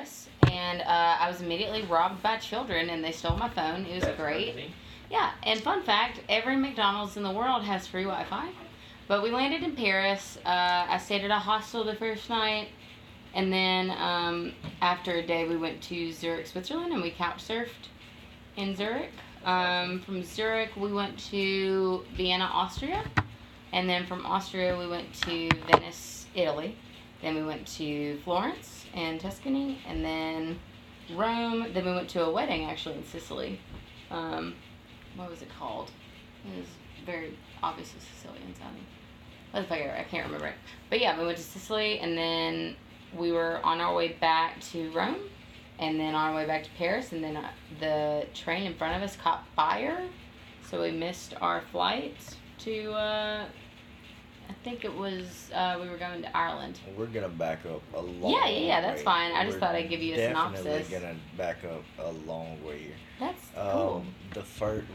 Paris, and I was immediately robbed by children, and they stole my phone. It was great. Crazy. Yeah, and fun fact, every McDonald's in the world has free Wi-Fi. But we landed in Paris. I stayed at a hostel the first night, and then after a day we went to Zurich, Switzerland, and we couch surfed in Zurich. From Zurich we went to Vienna, Austria, and then from Austria we went to Venice, Italy. Then we went to Florence and Tuscany, and then Rome. Then we went to a wedding actually in Sicily. What was it called? It was very obviously Sicilian sounding. I can't remember it. But yeah, we went to Sicily, and then we were on our way back to Rome, and then on our way back to Paris, and then the train in front of us caught fire, so we missed our flight to, I think it was, we were going to Ireland. We're going to back up a long Yeah, that's way. fine. I just We're thought I'd give you a synopsis. Definitely going to back up a long way here. That's cool.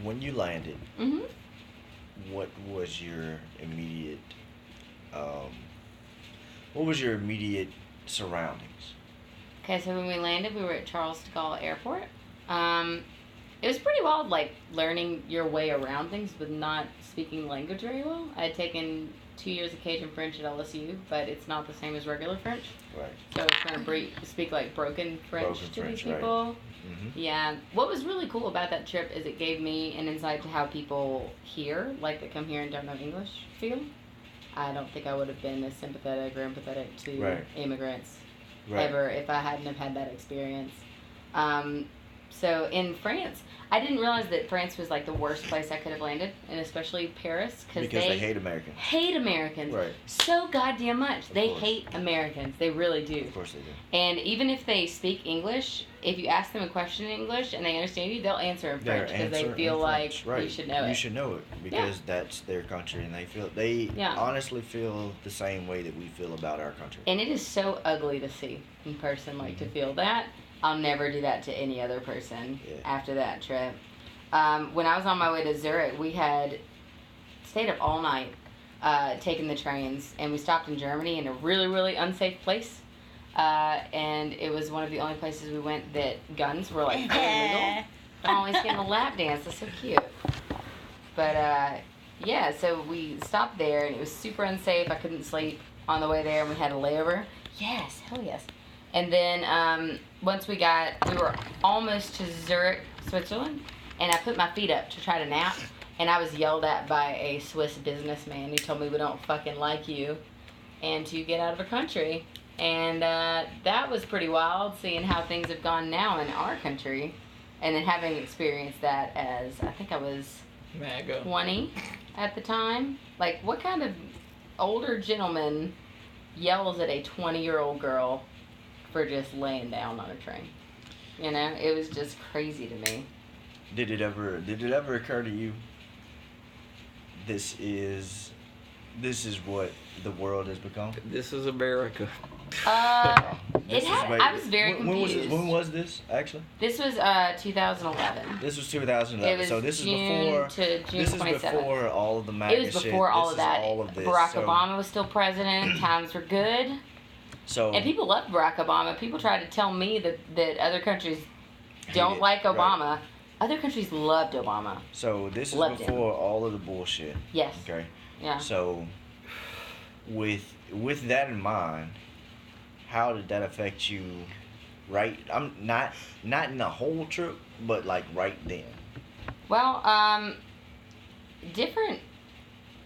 When you landed, Mm-hmm. what was your immediate, what was your immediate surroundings? Okay, so when we landed, we were at Charles de Gaulle Airport. It was pretty wild, like, learning your way around things with not speaking language very well. I had taken 2 years of Cajun French at LSU, but it's not the same as regular French. Right. So I was trying to speak, like, broken French to these people. Right. Mm-hmm. Yeah. What was really cool about that trip is it gave me an insight to how people here, like, that come here and don't know English, feel. I don't think I would have been as sympathetic or empathetic to immigrants ever if I hadn't have had that experience. So in France, I didn't realize that France was like the worst place I could have landed, and especially Paris, because they hate Americans. Hate Americans. Right. So goddamn much. Of They course. hate Americans. They really do. Of course they do. And even if they speak English, if you ask them a question in English and they understand you, they'll answer in French because they feel like you should know it. You should know it because that's their country, and they honestly feel the same way that we feel about our country. And it is so ugly to see in person, like to feel that. I'll never do that to any other person after that trip. When I was on my way to Zurich, we had stayed up all night taking the trains, and we stopped in Germany in a really, really unsafe place. And it was one of the only places we went that guns were like illegal. Always getting a lap dance. That's so cute. But yeah, so we stopped there, and it was super unsafe. I couldn't sleep on the way there, and we had a layover. Yes, hell yes. And then once we were almost to Zurich, Switzerland, and I put my feet up to try to nap, and I was yelled at by a Swiss businessman who told me we don't fucking like you and to get out of the country. And that was pretty wild, seeing how things have gone now in our country, and then having experienced that as, I think I was 20 at the time. Like, what kind of older gentleman yells at a 20-year-old girl for just laying down on a train? You know, it was just crazy to me. Did it ever occur to you, this is what the world has become? This is America. I was very confused. When was this, actually? This was 2011. This was 2011. It was so this June is before. to June This is 27th. before all of the MAGA It was before shit. all This of that. Is all of this. Barack So- Obama was still president. Times were good. So. And people loved Barack Obama. People tried to tell me that other countries don't it, like Obama. right. Other countries loved Obama. So this is Loved before all of the bullshit. Yes. Okay. Yeah. So, with that in mind, how did that affect you? Right. I'm not in the whole trip, but like right then. Well, different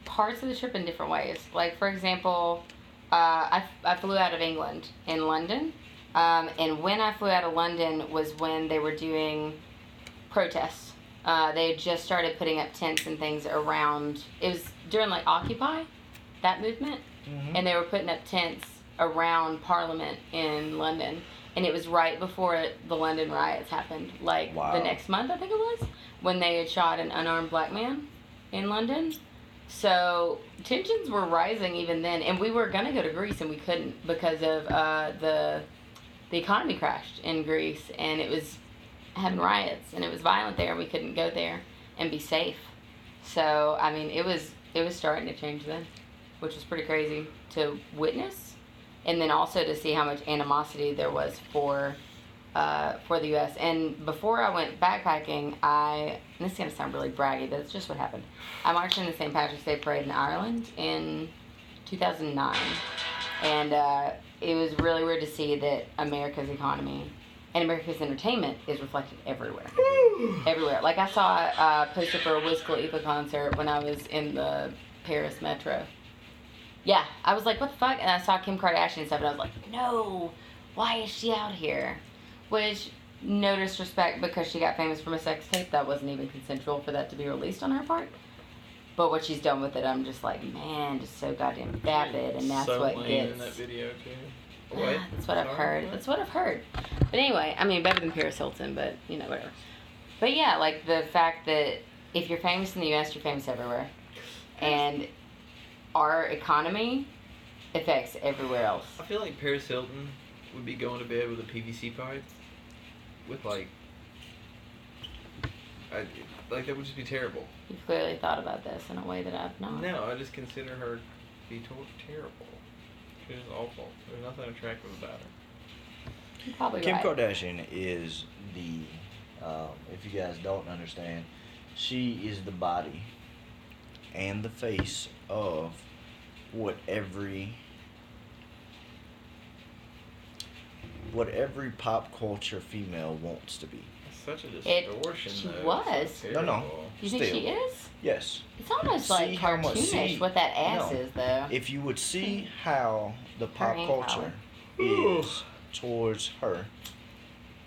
parts of the trip in different ways. Like, for example, I flew out of England in London. And when I flew out of London was when they were doing protests. They had just started putting up tents and things around. It was during like Occupy, that movement. Mm-hmm. And they were putting up tents around Parliament in London. And it was right before the London riots happened. Like the next month, I think it was, when they had shot an unarmed black man in London. So tensions were rising even then. And we were going to go to Greece and we couldn't because of the economy crashed in Greece. And it was having riots and it was violent there and we couldn't go there and be safe. So, I mean, it was starting to change then, which was pretty crazy to witness. And then also to see how much animosity there was for for the U.S. And before I went backpacking, and this is going to sound really braggy, but it's just what happened. I marched in the St. Patrick's Day Parade in Ireland in 2009. And it was really weird to see that America's economy and America's entertainment is reflected everywhere. Everywhere. Like, I saw a poster for a Wiz Khalifa concert when I was in the Paris metro. Yeah, I was like, what the fuck? And I saw Kim Kardashian and stuff, and I was like, no, why is she out here? Which, no disrespect, because she got famous from a sex tape that wasn't even consensual for that to be released on her part. But what she's done with it, I'm just like, man, just so goddamn vapid, and that's so what lame gets. in that video too. What? That's what I've heard. What? That's what I've heard. But anyway, I mean, better than Paris Hilton, but you know, whatever. But yeah, like the fact that if you're famous in the U.S., you're famous everywhere, and our economy affects everywhere else. I feel like Paris Hilton would be going to bed with a PVC pipe, with like that would just be terrible. You've clearly thought about this in a way that I've not. No, I just consider her to be terrible. She's awful. There's nothing attractive about her. You're probably Kim right. Kardashian is the, if you guys don't understand, she is the body and the face of what every pop culture female wants to be. Such a distortion, She though. was. So No. terrible. You think Still. she is? Yes. It's almost See like how much- cartoonish what that ass no. is, though. If you would see how the pop hand culture is towards her,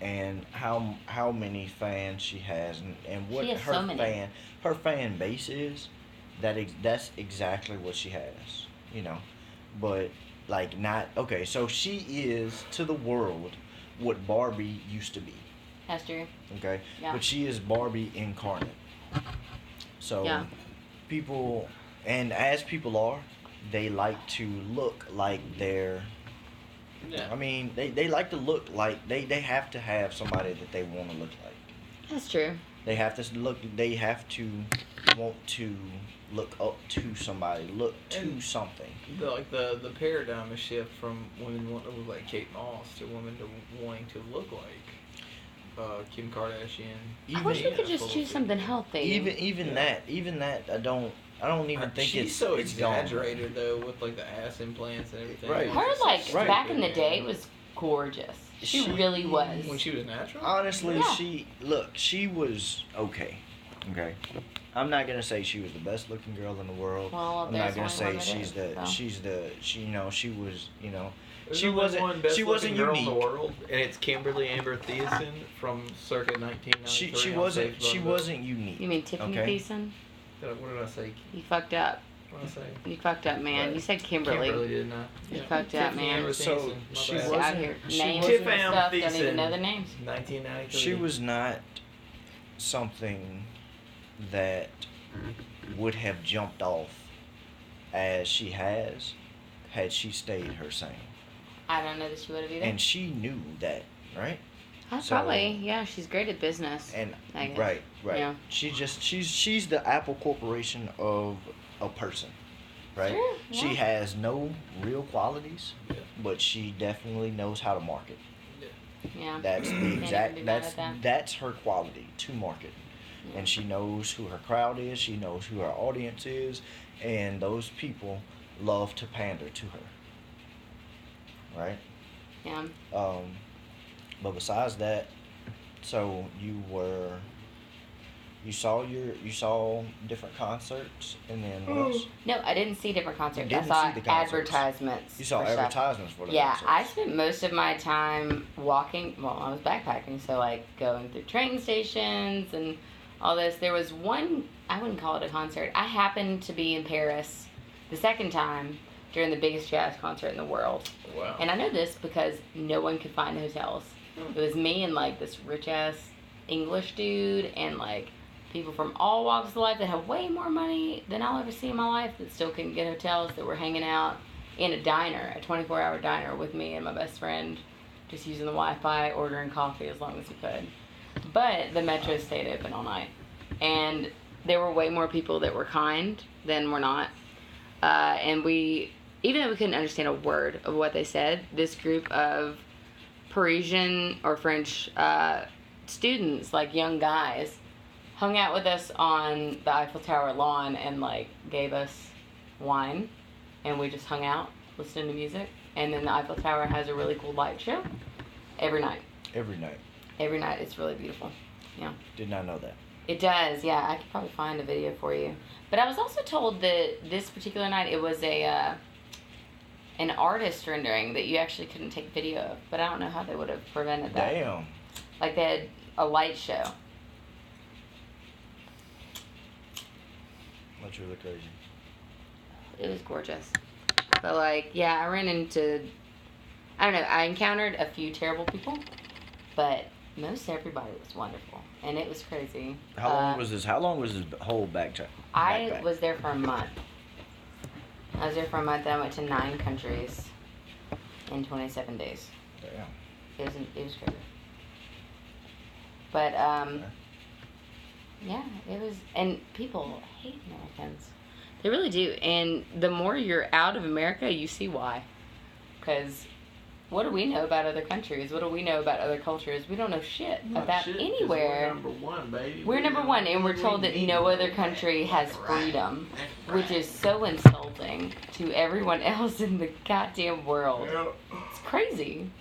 and how many fans she has, and what She has her so many. fan base is, that's exactly what she has, you know. But like, not okay. So she is to the world what Barbie used to be. That's true. Okay, Yeah. but she is Barbie incarnate. So Yeah. people, and as people are, they like to look like they're. Yeah. I mean, they like to look like they have to have somebody that they want to look like. That's true. They have to look. They have to want to look up to somebody, look to And something. The paradigm is shift from women wanting to look like Kate Moss to women to wanting to look like Kim Kardashian. I wish we could Yeah, just choose something healthy. Even that I don't even think she's it's so it's gone. exaggerated though, with like the ass implants and everything. Right. It's Her, just so like, stupid, back in the man. day was gorgeous. She really was. When she was natural. Honestly, Yeah. she was okay. Okay. I'm not gonna say she was the best looking girl in the world. Well, I'm there's not gonna only say one that she was, you know, There's she only wasn't one best she wasn't looking girl in unique. the world, and it's Kimberly Amber Thiessen from circa 1993. She on wasn't Facebook. unique. You mean Tiffany Okay. Thiessen? What did I say? You fucked up. What did I say? You fucked up, man. Right. You said Kimberly. Kimberly, didn't I? You fucked up, Tiffany man. Amber So, Thiessen, my she bad. Out wasn't- here. she Names wasn't- and stuff. Don't Thiessen. even know their names. 1993. She was not something that would have jumped off as she has had she stayed her same. I don't know that she would have either. And she knew that, right? so- Probably. Yeah, she's great at business. And I guess. right. Yeah. She's the Apple Corporation of a person, right? Sure, She yeah. has no real qualities, Yeah. but she definitely knows how to market. Yeah. That's the even exact. be mad at that. That's her quality, to market, and she knows who her crowd is. She knows who her audience is, and those people love to pander to her. Right. Yeah. But besides that, so you saw different concerts, and then what else? No, I didn't see different concerts. I didn't saw see the concerts. advertisements. You saw for stuff. advertisements for the Yeah, concerts. I spent most of my time walking. Well, I was backpacking, so like going through train stations and all this. There was one, I wouldn't call it a concert. I happened to be in Paris the second time during the biggest jazz concert in the world. Wow. And I know this because no one could find hotels. It was me and like this rich ass English dude and like people from all walks of life that have way more money than I'll ever see in my life that still couldn't get hotels, that were hanging out in a diner, a 24-hour diner with me and my best friend, just using the Wi-Fi, ordering coffee as long as we could. But the metro stayed open all night. And there were way more people that were kind than were not. And we, even though we couldn't understand a word of what they said, this group of Parisian or French students, like young guys, hung out with us on the Eiffel Tower lawn and like gave us wine, and we just hung out listening to music. And then the Eiffel Tower has a really cool light show every night. Every night. Every night, it's really beautiful. Yeah. Did not know that. It does, yeah. I could probably find a video for you. But I was also told that this particular night it was a an artist rendering that you actually couldn't take video of. But I don't know how they would have prevented that. Damn. Like they had a light show. That's really crazy. It was gorgeous. But like, yeah, I ran into, I don't know, I encountered a few terrible people, but most everybody was wonderful, and it was crazy. How long was this? How long was this whole backpack? I was there for a month. I was there for a month, and I went to 9 countries in 27 days. Damn. It was crazy. But, yeah, it was, and people hate Americans. They really do, and the more you're out of America, you see why. Because what do we know about other countries? What do we know about other cultures? We don't know shit about anywhere. We're number one, baby. We're number one, and we're told that no other country has freedom, which is so insulting to everyone else in the goddamn world. It's crazy.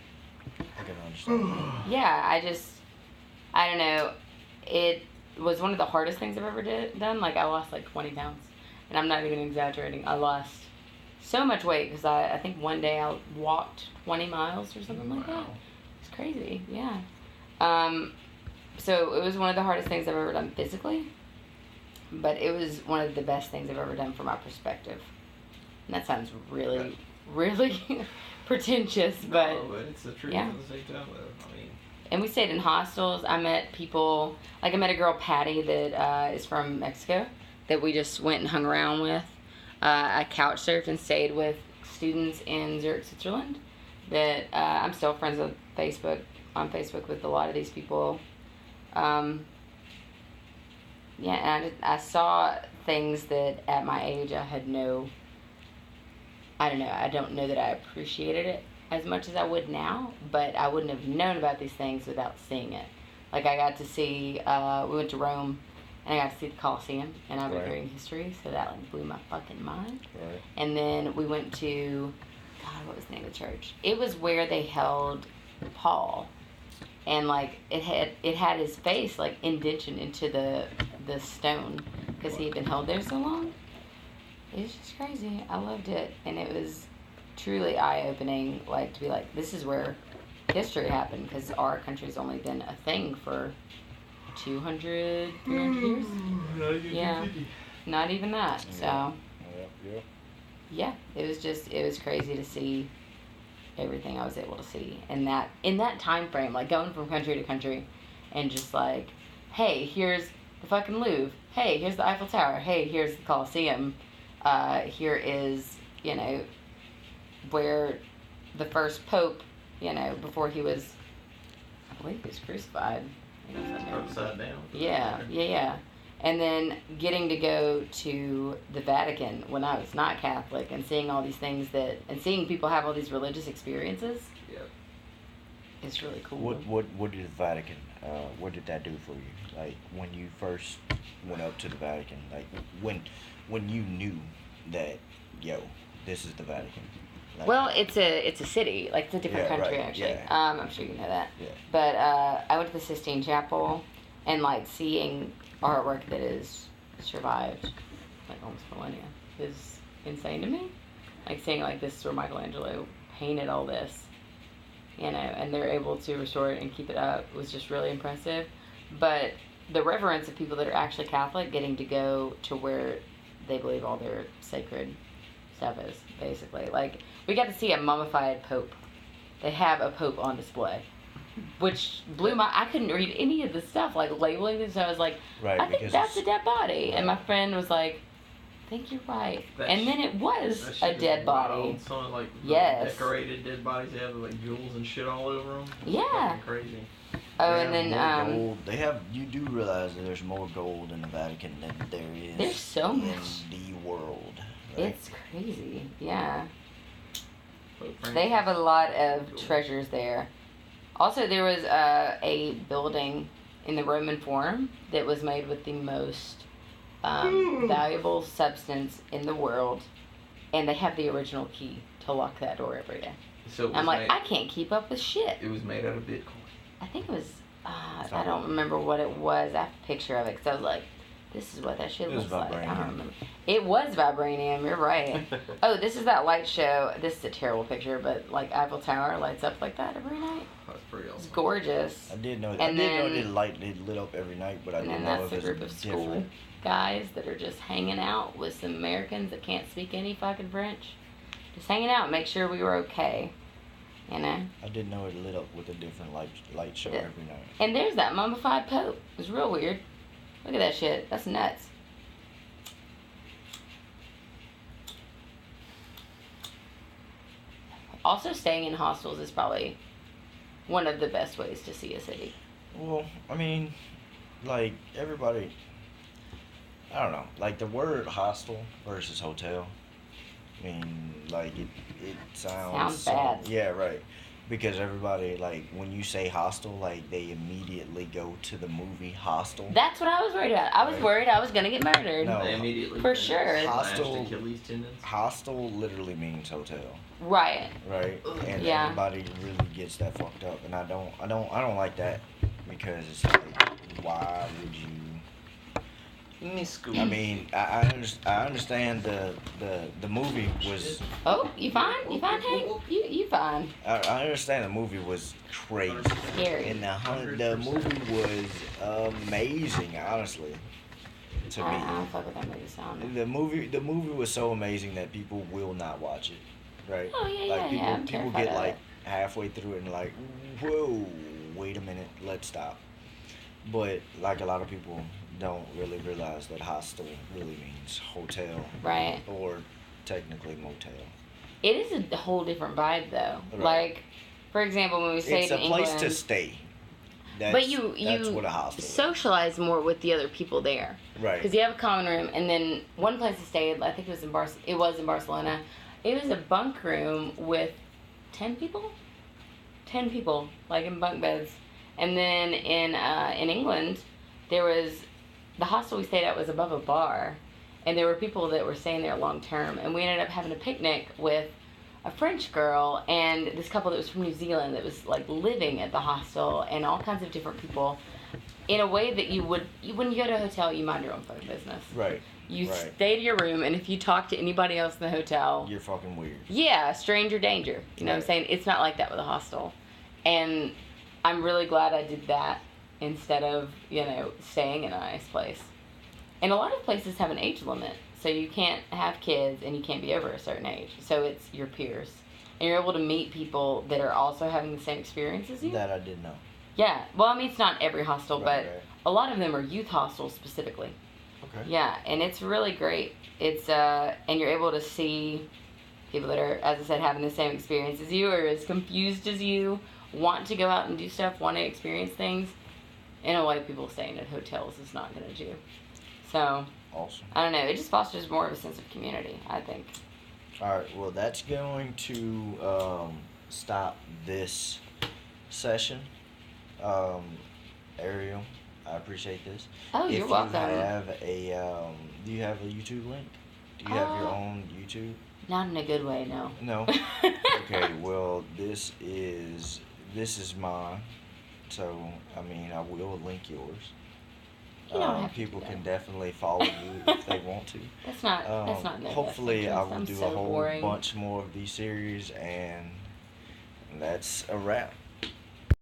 I can understand. Yeah, I don't know. It was one of the hardest things I've ever done. Like, I lost like 20 pounds. And I'm not even exaggerating. I lost so much weight because I think one day I walked 20 miles or something like that. It's crazy, yeah. So it was one of the hardest things I've ever done physically. But it was one of the best things I've ever done from my perspective. And that sounds really, really pretentious, but... No, but it's the truth yeah. at the same time, though. I mean... And we stayed in hostels. I met people... Like, I met a girl, Patty, that is from Mexico, that we just went and hung around with. I couch surfed and stayed with students in Zurich, Switzerland. That I'm still friends with on Facebook with a lot of these people. Yeah, and I saw things that at my age I had I don't know, I don't know that I appreciated it as much as I would now, but I wouldn't have known about these things without seeing it. Like, I got to see, we went to Rome, and I got to see the Colosseum, and I've been reading history, so that like blew my fucking mind. Right. And then we went to, God, what was the name of the church? It was where they held Paul, and like it had his face like indented into the stone because he had been held there so long. It was just crazy. I loved it, and it was truly eye-opening. Like, to be like, this is where history happened, because our country's only been a thing for 200, 300 years? Yeah, not even that. So, yeah, it was crazy to see everything I was able to see in that time frame, like going from country to country, and just like, hey, here's the fucking Louvre. Hey, here's the Eiffel Tower. Hey, here's the Colosseum. Here is, where the first pope, before he was, I believe he was crucified. Upside down. Yeah. And then getting to go to the Vatican when I was not Catholic, and seeing all these things and seeing people have all these religious experiences. Yep. It's really cool. What did the Vatican, what did that do for you? Like, when you first went up to the Vatican, like when you knew that, this is the Vatican. Like, well, it's a city, like it's a different country, right, actually. yeah. I'm sure you know that. Yeah. But I went to the Sistine Chapel, and like seeing artwork that has survived like almost millennia is insane to me. Like seeing like this is where Michelangelo painted all this, and they're able to restore it and keep it up was just really impressive. But the reverence of people that are actually Catholic getting to go to where they believe all their sacred stuff is, basically. Like, we got to see a mummified pope. They have a pope on display, which blew I couldn't read any of the stuff, like labeling this, so I was like, I think that's a dead body. And my friend was like, I think you're right. And then it was a dead body. Some of, like, decorated dead bodies, they have like jewels and shit all over them. Yeah. Crazy. Oh, and then gold. You do realize that there's more gold in the Vatican than there is there's so much in the world. Right? It's crazy, yeah. They have a lot of treasures there. Also, there was a building in the Roman Forum that was made with the most valuable substance in the world, and they have the original key to lock that door every day. So I'm like, I can't keep up with shit. It was made out of Bitcoin. I think it was, I don't remember what it was. I have a picture of it because I was like, this is what that shit looks like. I don't remember. It was vibranium, you're right. Oh, this is that light show. This is a terrible picture, but like Eiffel Tower lights up like that every night. That's pretty awesome. It's gorgeous. I did know. And I did know then- it lit up every night, but I And didn't then know that's if a it group was of school different. guys that are just hanging out with some Americans that can't speak any fucking French. Just hanging out, make sure we were okay. You know? I didn't know it lit up with a different light show Yeah. every night. And there's that mummified Pope. It was real weird. Look at that shit. That's nuts. Also, staying in hostels is probably one of the best ways to see a city. Well, I mean, like everybody, I don't know, like the word hostel versus hotel. I mean, like it sounds Sounds bad. Yeah, right. Because everybody, like, when you say hostel, like, they immediately go to the movie Hostel. That's what I was worried about. I was Right. worried I was gonna get murdered. No. They immediately For think sure. slashed Hostile- Achilles tendons. Hostel literally means hotel, Right. right? And Yeah. everybody really gets that fucked up, and I don't like that because it's like, why would you? I mean, I understand the movie was. Oh, you fine? You fine, Hank? You fine? I understand the movie was crazy, Scary. and the movie was amazing, honestly, to I me. don't fuck with that movie sound. The movie was so amazing that people will not watch it, right? Oh yeah, Like yeah, yeah. I'm people terrified get of like it. halfway through it and like, whoa, wait a minute, let's stop. But like a lot of people don't really realize that hostel really means hotel Right. or technically motel. It is a whole different vibe though. Right. Like, for example, when we stayed It's in a place England, to stay. That's, but you that's what a hostel is. socialize more with the other people there. Right. Because you have a common room, and then one place I stayed, I think it was in Barcelona. It was a bunk room with 10 people. 10 people, like in bunk beds. And then in England, there was the hostel we stayed at was above a bar, and there were people that were staying there long term. And we ended up having a picnic with a French girl and this couple that was from New Zealand that was like living at the hostel, and all kinds of different people. In a way that when you go to a hotel, you mind your own fucking business. Right. You Right. stay to your room, and if you talk to anybody else in the hotel, You're fucking weird. yeah, stranger danger. You know what I'm Right. saying? It's not like that with a hostel. And I'm really glad I did that instead of, staying in a nice place. And a lot of places have an age limit. So you can't have kids and you can't be over a certain age. So it's your peers. And you're able to meet people that are also having the same experience as you. That I didn't know. Yeah. Well, I mean, it's not every hostel, Right, but right. a lot of them are youth hostels specifically. Okay. Yeah, and it's really great. It's and you're able to see people that are, as I said, having the same experience as you, or as confused as you, want to go out and do stuff, want to experience things, in a way people staying at hotels is not going to do. So, Awesome. I don't know, it just fosters more of a sense of community, I think. All right. Well, that's going to stop this session. Ariel, I appreciate this. Oh, you're if welcome. You have a, do you have a YouTube link? Do you have your own YouTube? Not in a good way, no. No. Okay. Well, this is mine. So I mean, I will link yours. You don't have to People do can that. definitely follow you if they want to. That's not in their Hopefully, best I interest. will I'm do so a whole boring. bunch more of these series, and that's a wrap.